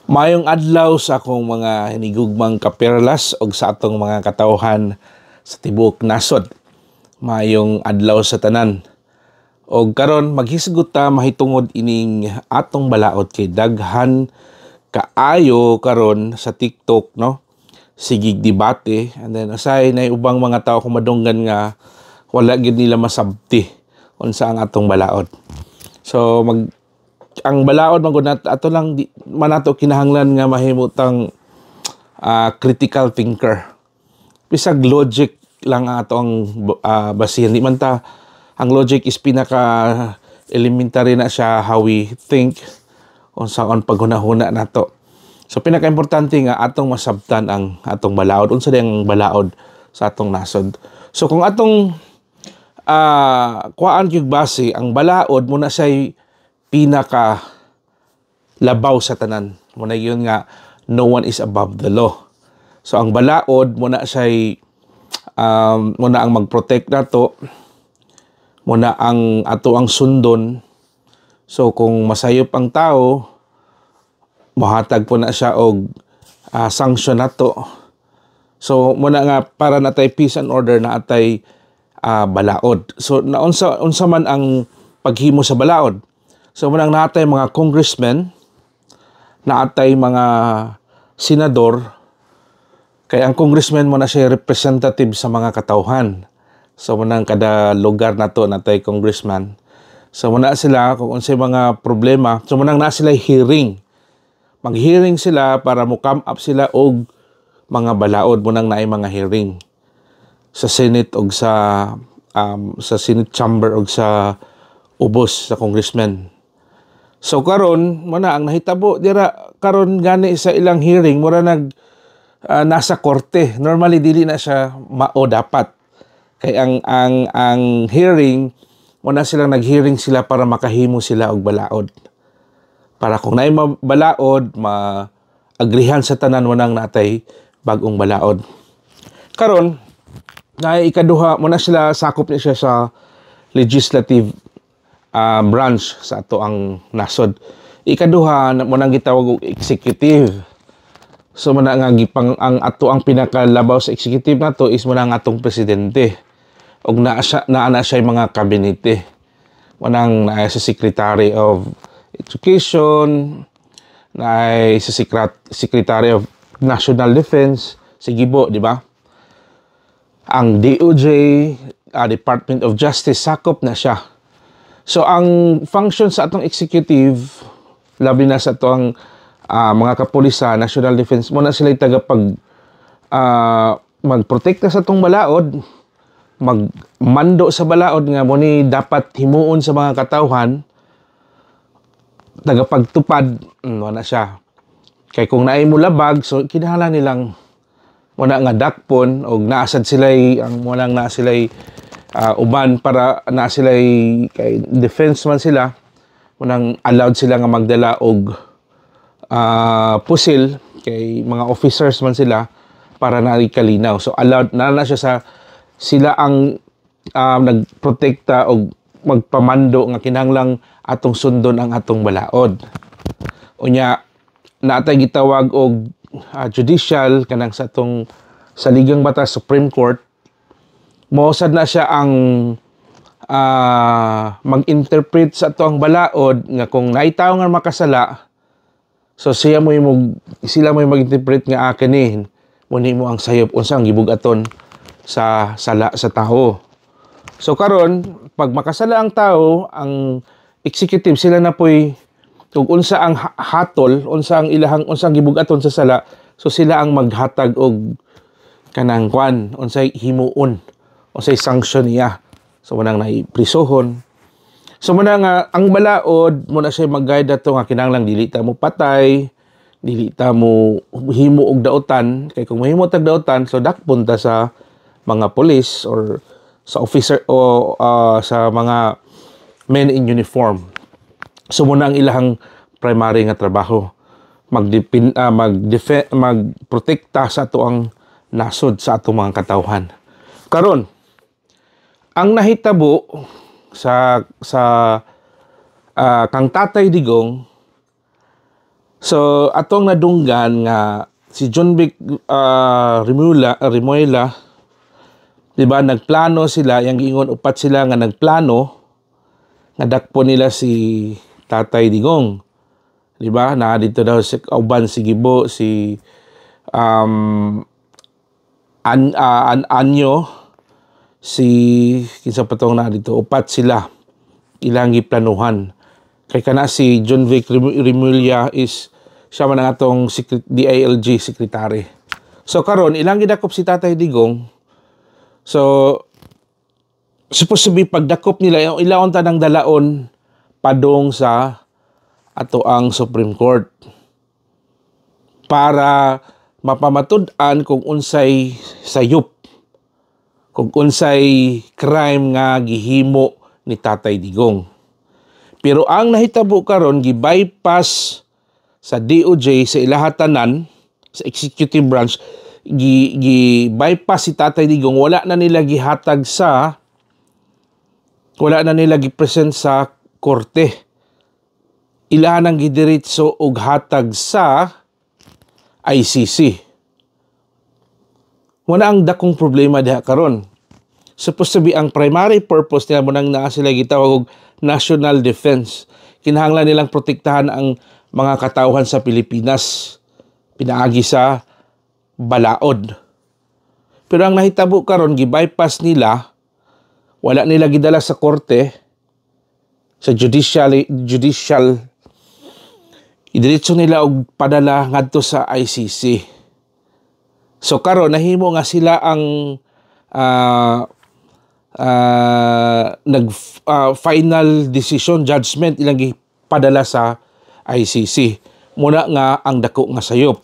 Mayong adlaw sa akong mga hinigugmang kaperlas og sa atong mga katawhan sa tibuok nasod. Mayong adlaw sa tanan. Og karon maghisgot ta mahitungod ining atong balaod kay daghan kaayo karon sa TikTok, no? Sigig debate, and then asay na ubang mga tao kumadunggan nga wala gid nila masabti unsa ang atong balaod. So ang balaod man gud ato lang di man ato kinahanglan nga mahimutang critical thinker. Bisag logic lang ang atong basihan. Di man ta ang logic is pinaka elementary na siya how we think unsaon paghunahuna nato. So pinaka-importante nga atong masabtan ang atong balaod. Unsa ang balaod sa atong nasod. So kung atong kuan gyud base, ang balaod muna say pinaka labaw sa tanan. Muna yun nga, no one is above the law. So ang balaod muna say muna ang mag-protect nato, muna ang ato ang sundon. So kung masayop ang tao, mohatag po na siya og sanction nato. So muna nga para natay peace and order na atay balaod. So unsa man ang paghimo sa balaod. So munang natay mga congressmen, natay mga senador, kay ang congressman mo na siya representative sa mga katawhan. So munang kada lugar nato natay congressman. So muna sila kung unsay mga problema, so munang na sila hearing. Mag-hearing sila para mo come up sila og mga balaod, munang naay mga hearing sa Senate og sa Senate chamber og sa ubos sa congressman. So karon muna ang nahitabo dira karon gani sa ilang hearing mura nasa korte. Normally dili na siya mao dapat. Kay ang hearing muna silang nag-hearing sila para makahimo sila og balaod. Para kung naay balaod maagrihan sa tanan wanang natay bag-ong balaod. Karon naay ikaduha muna sila sakop ni siya sa legislative branch sa ato ang nasod. Ikaduha mo nang gitawag og executive. So mo nga gipang ang ato ang pinakalabaw sa executive nato is mo ang atong presidente. Og naa siya mga kabinete. Mo nang naa sa Secretary of Education, naa sa Secretary of National Defense, si Gibo, di ba? Ang DOJ, Department of Justice, sakop na siya. So ang function sa atong executive, labi na sa atong mga kapulisan, National Defense, muna sila tagapag magprotekta sa atong balaod, magmando sa balaod nga muni dapat himuon sa mga katawhan, tagapagtupad, wala siya. Kay kung naay mo labag, so kinahanglan nilang wala nga dakpon og naasad sila'y ang walang na sila'y uban para na sila'y kay defense man sila, unang allowed sila nga magdala og pusil kay mga officers man sila para na kalinaw. So allowed na siya sa sila ang nagprotekta og magpamando nga kinahanglang atong sundon ang atong balaod. Unya natay gitawag og judicial kanang sa atong saligang batas Supreme Court. Mousad na siya ang mag-interpret sa ato ang balaod nga kung naitaw nga makasala, so sila mo mag-interpret nga kani muni mo ang sayop unsa ang gibugaton sa sala sa tawo. So karon pag makasala ang tao, ang executive sila na poy kung unsa ang hatol, unsa ang gibugaton sa sala, so sila ang maghatag og kanang kwan, unsay himuon, unsay sanction niya. So manang naiprisohon. So muna nga ang balaod muna siya mag-guide ato nga kinahanglang dili ta mo patay, dili ta mo himo og daotan. Kay kung mahimo tag daotan, so dakpon ta sa mga police or sa officer o sa mga men in uniform. So muna ang ilahang primary nga trabaho magprotekta sa ato ang nasod sa ato mga katawhan. Karon ang nahitabo sa kang Tatay Digong So atong nadunggan nga si John Vic Remulla, di ba, nagplano sila, yang giingon upat sila nga nagplano nga dakpo nila si Tatay Digong. Di ba? Na dito daw si uban si Gibo, si Anyo, si kinsa patong na dito, upat sila ilang giplanuhan. Kay kana si John Vic Remulla is siya man ang atong DILG secretary. So karon ilang gidakop si Tatay Digong. So supposed to be pagdakop nila yung ilaon tanang dalaon padong sa ato ang Supreme Court para mapamatud-an kung unsay sayop, kung unsay crime nga gihimo ni Tatay Digong. Pero ang nahitabo karon gi-bypass sa DOJ sa ilahatanan sa executive branch, gi-bypass si Tatay Digong, wala na nila gi-present sa korte. Ilahan ang gidiretso og hatag sa ICC. Wala ang dakong problema diha karon. Supposed to be ang primary purpose nila mo nang naa sila gitawag og national defense. Kinahanglan nilang protektahan ang mga katawhan sa Pilipinas pinaagi sa balaod. Pero ang nahitabo karon gi-bypass nila, wala nila gidala sa korte, sa judicial idiretso nila og padala ngadto sa ICC. So karon nahimo nga sila ang final decision, judgment ilang gipadala sa ICC. Muna nga ang dako nga sayop.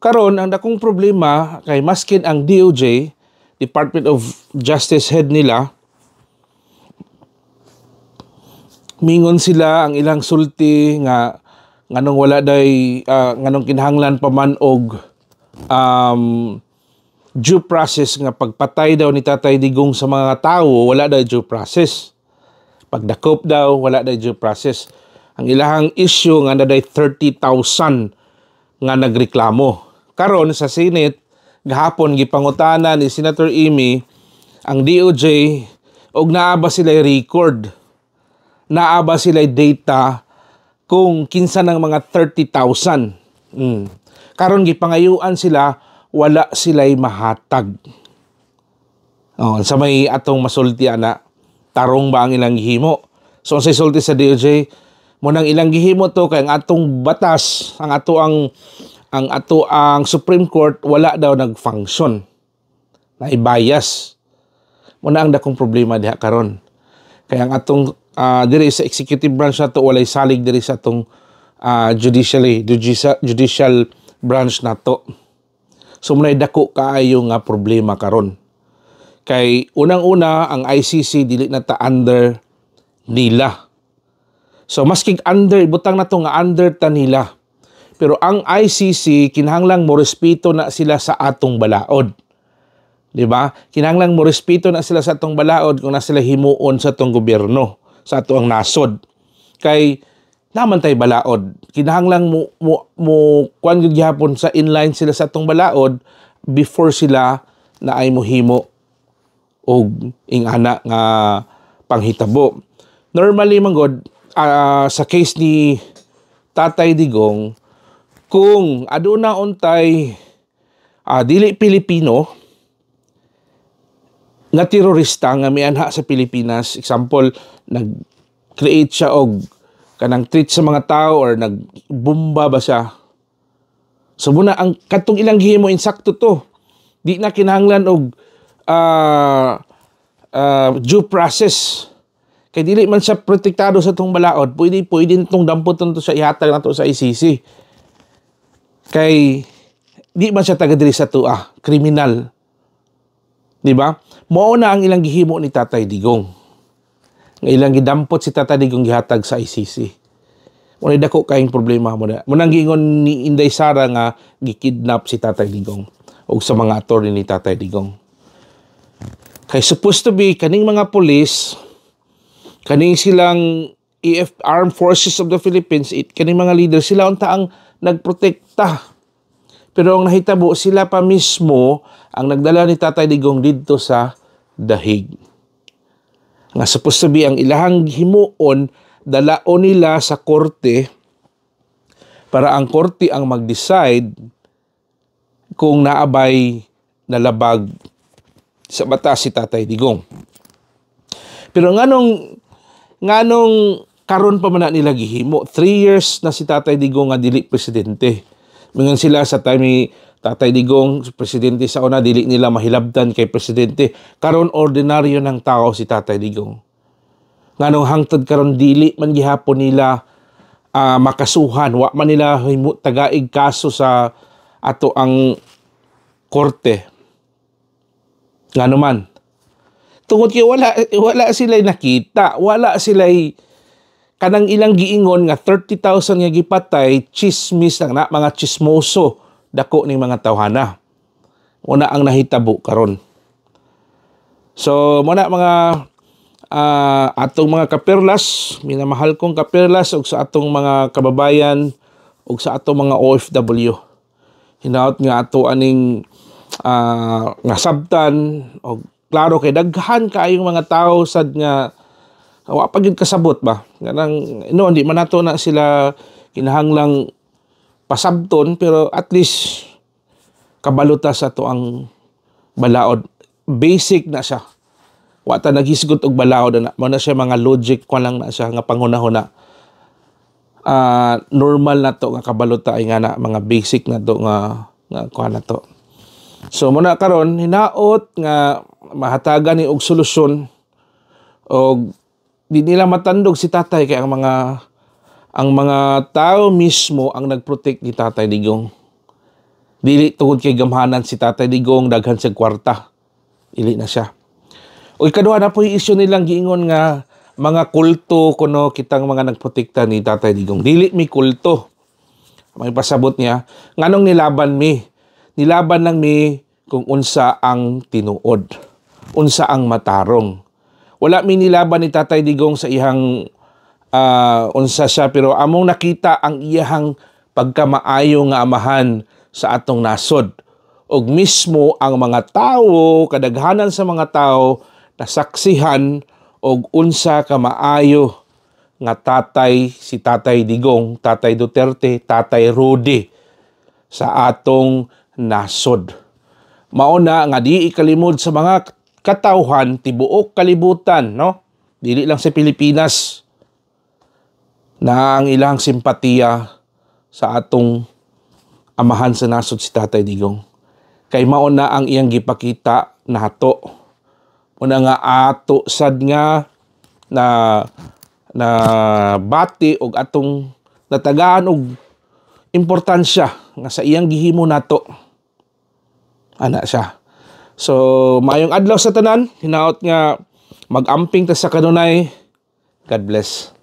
Karon ang dakong problema kay maskin ang DOJ, Department of Justice head nila, mingon sila ang ilang sulti nga nganong wala day nganong kinahanglan pa man og due process nga pagpatay daw ni Tatay Digong sa mga tawo, wala daw due process. Pagdakop daw, wala daw due process. Ang ilahang issue nga na day 30,000 nga nagreklamo. Karon sa Senate gahapon gipangutana ni Senator Amy ang DOJ og naaba sila record, naaba sila data kung kinsa ng mga 30,000. Karon gipangayuan sila, wala sila'y mahatag. Sa may atong masulti ana, tarong ba ang ilang gihimo? So sa sulti sa DOJ, mo nang ilang gihimo to kay ang atong batas, ang ato ang Supreme Court wala daw nag-function. Naibias. Mo na ang dakong problema diha karon. Kaya ang atong diri sa executive branch nato walay salig diri sa atong judicial branch nato. So munay dako kaayo nga problema karon. Kay unang-una ang ICC dili na ta under nila. So maski under ibutang nato nga under ta nila. Pero ang ICC kinahanglang mo respeto na sila sa atong balaod. Di ba? Kinahanglang mo respeto na sila sa atong balaod kung na sila himuon sa atong gobyerno, sa ato ang nasod. Kay naman tay balaod, kinahanglang mo kuan gyud gyapon sa inline sila sa atong balaod before sila na ay mohimo og ingana nga panghitabo. Normally man god sa case ni Tatay Digong, kung aduna untay dili Pilipino nga terorista nga mianha sa Pilipinas, example, nag-create siya og kanang threat sa mga tao or nagbomba ba siya. So muna ang katong ilang gihimo insakto to. Di na kinahanglan og due process. Kay dili man siya protektado sa tong balaod, pwede nitong damputon to sa ihatag nato sa ICC. Kay di man siya taga diri sa tuwa, kriminal. Di ba? Mao na ang ilang gihimo ni Tatay Digong. Nga ilang gidampot si Tatay Digong gihatag sa ICC. Muna dako kaayong problema mo na. Munang giingon ni Inday Sara nga gikidnap si Tatay Digong o sa mga attorney ni Tatay Digong. Kay supposed to be kaning mga pulis, kaning silang Armed Forces of the Philippines, kaning mga leader, sila unta ang nagprotekta. Pero ang nahitabo, sila pa mismo ang nagdala ni Tatay Digong dito sa dahig. Nga supposed to be ang ilahang himuon, dalaon nila sa korte para ang korte ang mag-decide kung naabay nalabag sa batas si Tatay Digong. Pero nganong karon pa man na nila gihimo, 3 years na si Tatay Digong nga dili presidente. Mingon sila sa time ni Tatay Digong, presidente sa una, dili nila mahilabtan kay presidente. Karon ordinaryo ng tao si Tatay Digong. Nganong hangtod karon dili man gihapon nila makasuhan, wa man nila tagaig kaso sa ato ang korte. Ngano man. Tungod kay wala sila nakita, wala sila kanang ilang giingon nga 30,000 nga gipatay, chismis na mga chismoso dako ning mga tawhana. Una ang nahitabo karon. So muna mga atong mga kapirlas, minamahal kong kapirlas ug sa atong mga kababayan ug sa atong mga OFW. Hinaot nga ato aning nga sabtan og klaro kay daghan kaayong mga tao sad nga wa pa gyud kasabot ba nganang di man nato na sila kinahanglang pasabton, pero at least kabaluta sa to ang balaod, basic na siya, wa ta naghisgot og balaod na mo na siya mga logic ko lang na siya nga panghuna-huna. Normal na to nga kabaluta ay nga na mga basic na to nga kuha na to. So muna karon hinaot nga mahatagan ni og solusyon og di nila matandog si tatay kay ang mga tao mismo ang nagprotect ni Tatay Digong. Dili tungod kay gamhanan si Tatay Digong daghan sa kwarta. Dili na siya. O ikaduha na po yung issue nilang giingon nga mga kulto kuno kitang mga nagprotekta ni Tatay Digong. Dili mi kulto. May pasabot niya nganong nilaban mi. Nilaban lang mi kung unsa ang tinuod, unsa ang matarong. Wala mi nilaban ni Tatay Digong sa ihang unsa siya, pero among nakita ang iyahang pagkamaayo nga amahan sa atong nasod. Og mismo ang mga tao, kadaghanan sa mga tao nasaksihan og unsa ka maayo nga tatay si Tatay Digong, Tatay Duterte, Tatay Rudy sa atong nasod. Mao na nga di ikalimod sa mga katawhan tibuok kalibutan, no? Dili lang sa Pilipinas na ang ilang simpatiya sa atong amahan sa nasod si Tatay Digong. Kay mao na ang iyang gipakita nato. Una nga ato sad nga na bati og atong natagaan og importansya nga sa iyang gihimo nato. Ana siya. So, maayong adlaw sa tanan. Hinaot nga mag-amping ta sa kanunay. God bless.